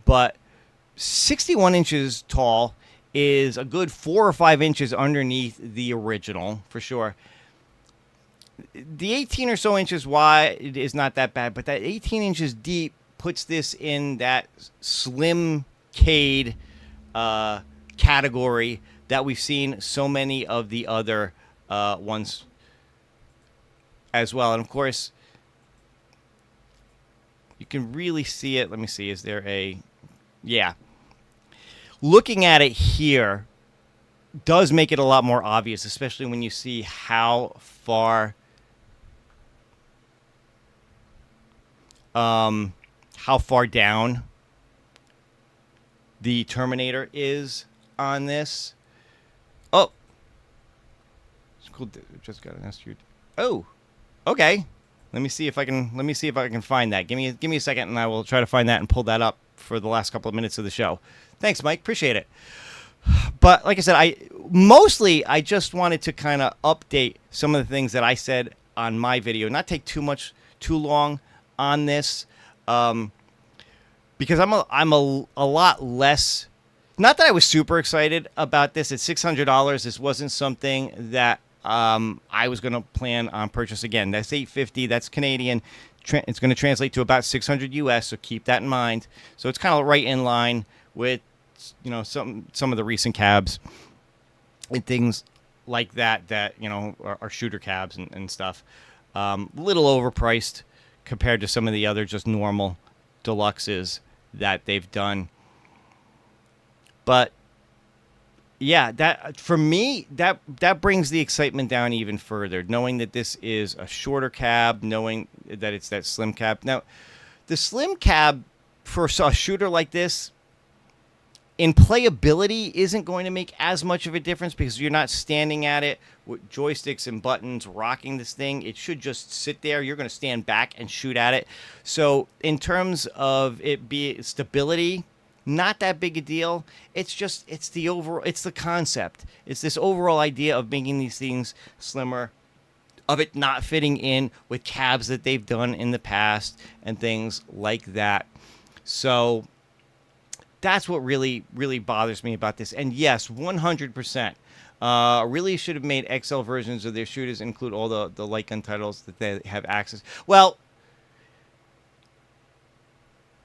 But 61 inches tall is a good 4 or 5 inches underneath the original, for sure. The 18 or so inches wide is not that bad, but that 18 inches deep puts this in that slim-cade category that we've seen so many of the other ones as well. And of course, you can really see it. Let me see. Is there a... Yeah. Looking at it here does make it a lot more obvious, especially when you see how far... how far down the Terminator is on this. Oh, it's cool. Just got an SU. Oh, okay. Let me see if I can find that. Give me a second, and I will try to find that and pull that up for the last couple of minutes of the show. Thanks, Mike. Appreciate it. But like I said, I just wanted to kind of update some of the things that I said on my video, not take too long on this. Because I'm a lot less, not that I was super excited about this. At $600, this wasn't something that I was going to plan on purchase. Again, that's $850. That's Canadian. It's going to translate to about $600 US. So keep that in mind. So it's kind of right in line with, you know, some of the recent cabs and things like that you know are shooter cabs and stuff. Little overpriced compared to some of the other just normal deluxes that they've done. But yeah, that for me, that brings the excitement down even further, knowing that this is a shorter cab, knowing that it's that slim cab. Now, the slim cab for a shooter like this in playability isn't going to make as much of a difference, because you're not standing at it with joysticks and buttons rocking this thing. It should just sit there. You're going to stand back and shoot at it. So in terms of it be stability, not that big a deal. It's the concept. It's this overall idea of making these things slimmer, of it not fitting in with cabs that they've done in the past and things like that. So that's what really bothers me about this. And yes, 100%. Really should have made XL versions of their shooters include all the light gun titles that they have access. Well,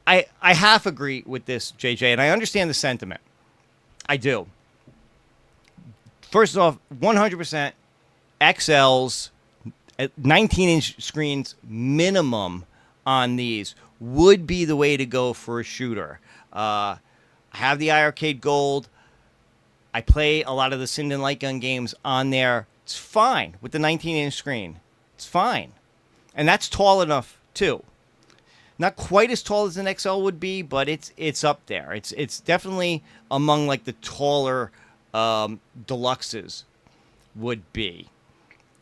I half agree with this, JJ, and I understand the sentiment. I do. First off, 100% XLs at 19-inch screens minimum on these would be the way to go for a shooter. I have the Arcade Gold. I play a lot of the Sinden light gun games on there. It's fine with the 19-inch screen. It's fine. And that's tall enough, too. Not quite as tall as an XL would be, but it's up there. It's definitely among like the taller deluxes would be.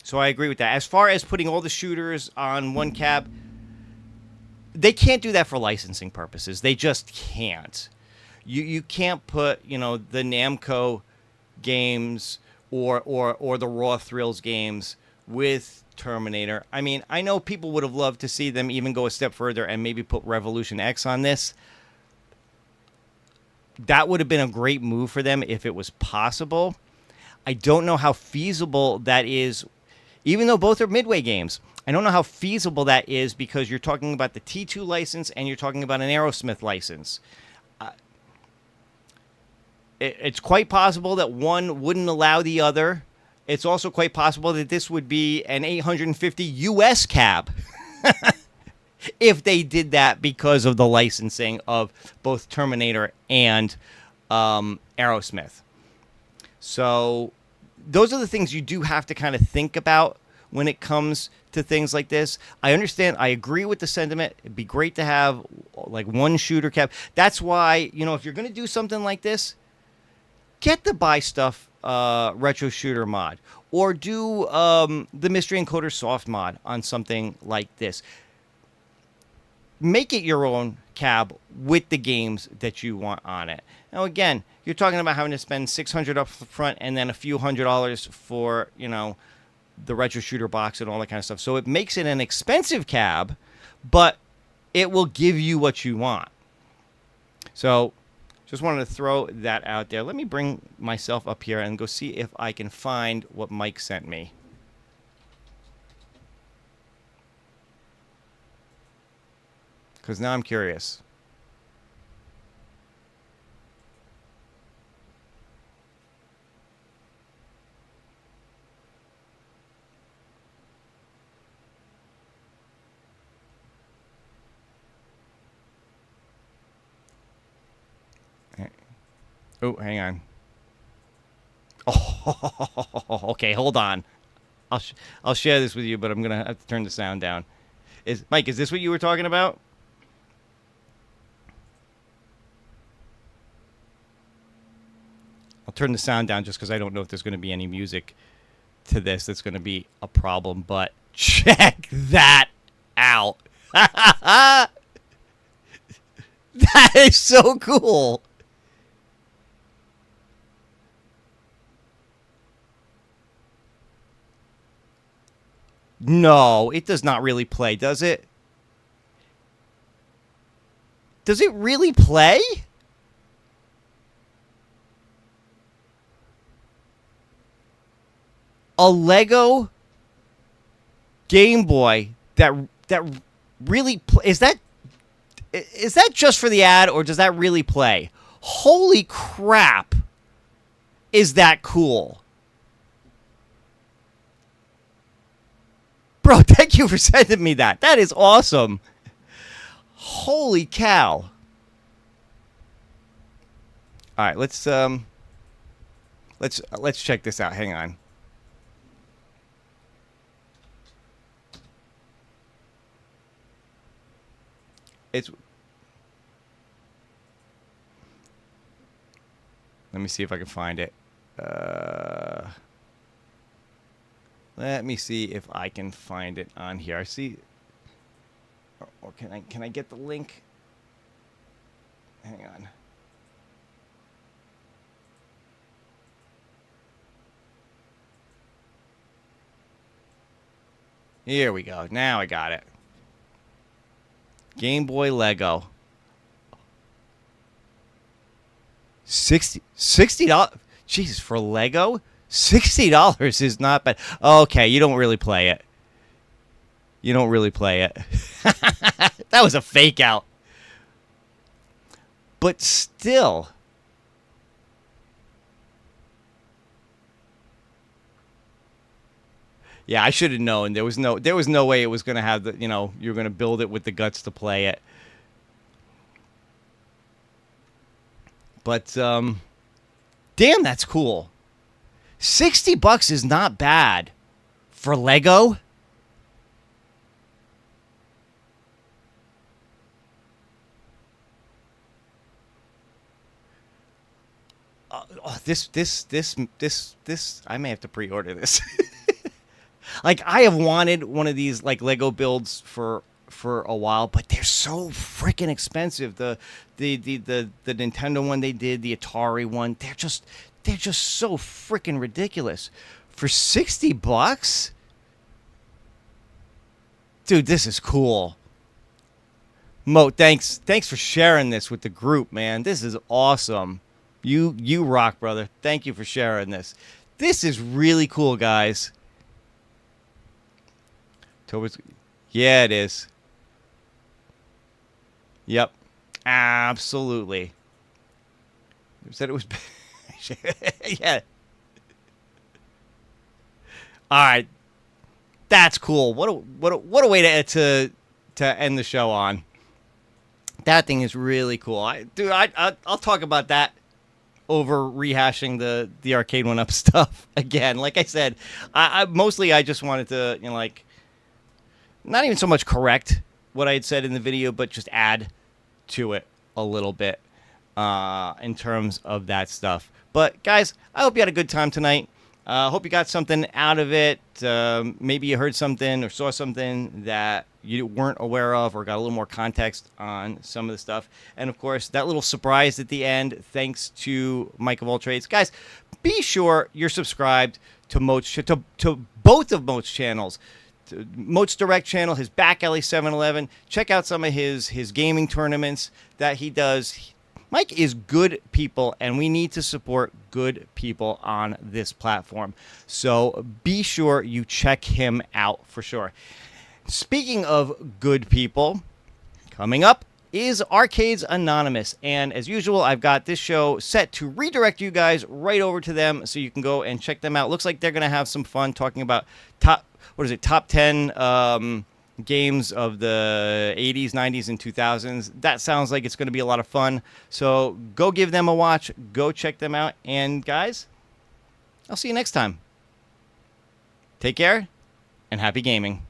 So I agree with that. As far as putting all the shooters on one cab, they can't do that for licensing purposes. They just can't. You can't put, you know, the Namco games or the Raw Thrills games with Terminator. I mean, I know people would have loved to see them even go a step further and maybe put Revolution X on this. That would have been a great move for them if it was possible. I don't know how feasible that is, even though both are Midway games. I don't know how feasible that is because you're talking about the T2 license and you're talking about an Aerosmith license. It's quite possible that one wouldn't allow the other. It's also quite possible that this would be an 850 US cab if they did that because of the licensing of both Terminator and Aerosmith. So those are the things you do have to kind of think about when it comes to things like this. I understand. I agree with the sentiment. It'd be great to have like one shooter cab. That's why, if you're going to do something like this, get the Buy Stuff retro shooter mod or do the Mystery Encoder soft mod on something like this. Make it your own cab with the games that you want on it. Now, again, you're talking about having to spend $600 up front and then a few $100 for, the retro shooter box and all that kind of stuff. So it makes it an expensive cab, but it will give you what you want. So just wanted to throw that out there. Let me bring myself up here and go see if I can find what Mike sent me. Because now I'm curious. Oh, hang on. Oh, okay, hold on. I'll share this with you, but I'm going to have to turn the sound down. Mike, is this what you were talking about? I'll turn the sound down just because I don't know if there's going to be any music to this that's going to be a problem, but check that out. That is so cool. No, it does not really play, does it? Does it really play? A Lego Game Boy that really is that just for the ad or does that really play? Holy crap. Is that cool? Bro, thank you for sending me that. That is awesome. Holy cow. All right, let's check this out. Hang on. Let me see if I can find it. Let me see if I can find it on here. I see. Or can I get the link? Hang on. Here we go. Now I got it. Game Boy Lego. $60. Jesus, for Lego? $60 is not bad. Okay, you don't really play it. You don't really play it. That was a fake out. But still. Yeah, I should have known. There was no way it was going to have the, you're going to build it with the guts to play it. But damn, that's cool. $60 is not bad for Lego. This I may have to pre-order this. Like, I have wanted one of these like Lego builds for a while, but they're so freaking expensive. The Nintendo one they did, the Atari one, they're just so freaking ridiculous. For $60? Dude, this is cool. Mo, thanks for sharing this with the group, man. This is awesome. You rock, brother. Thank you for sharing this. This is really cool, guys. Yeah, it is. Yep. Absolutely. Said it was... yeah. All right. That's cool. What a way to end the show on. That thing is really cool. I'll talk about that over rehashing the Arcade1up stuff again. Like I said, I mostly I just wanted to, you know, like, not even so much correct what I had said in the video, but just add to it a little bit in terms of that stuff. But guys, I hope you had a good time tonight. Hope you got something out of it. Maybe you heard something or saw something that you weren't aware of, or got a little more context on some of the stuff. And of course, that little surprise at the end, thanks to Mike of All Trades. Guys, be sure you're subscribed to both of Moat's channels. Moat's Direct channel, his Back Alley 7-Eleven. Check out some of his gaming tournaments that he does. Mike is good people, and we need to support good people on this platform. So be sure you check him out for sure. Speaking of good people, coming up is Arcades Anonymous. And as usual, I've got this show set to redirect you guys right over to them so you can go and check them out. Looks like they're going to have some fun talking about top 10 games of the 80s, 90s, and 2000s. That sounds like it's going to be a lot of fun. So go give them a watch. Go check them out. And guys, I'll see you next time. Take care and happy gaming.